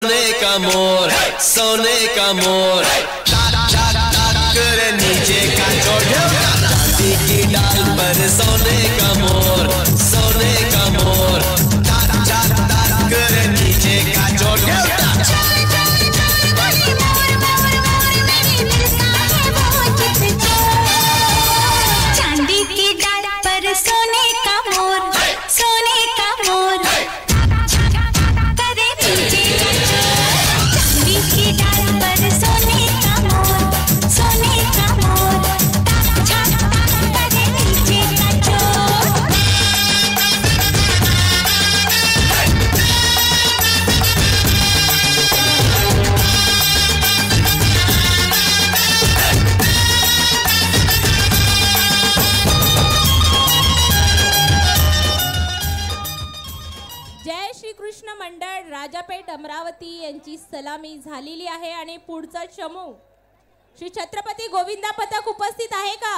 सोने का मोर, सोने का मोर, करे नीचे का चोर, चांदी की डाल पर सोने का मोर, सोने का मोर, करे नीचे का चोर। चांदी की डाल पर सोने का मोर, सोने का मोर, करे नीचे का चोर। चांदी की डाल पर सोने का मोर, सोने का मोर, करे नीचे का चोर। जय श्री कृष्ण मंडळ राजापेठ अमरावती यांची सलामी झालेली आहे आणि पुढचा चमू श्री छत्रपती गोविंदा पथक उपस्थित आहे का?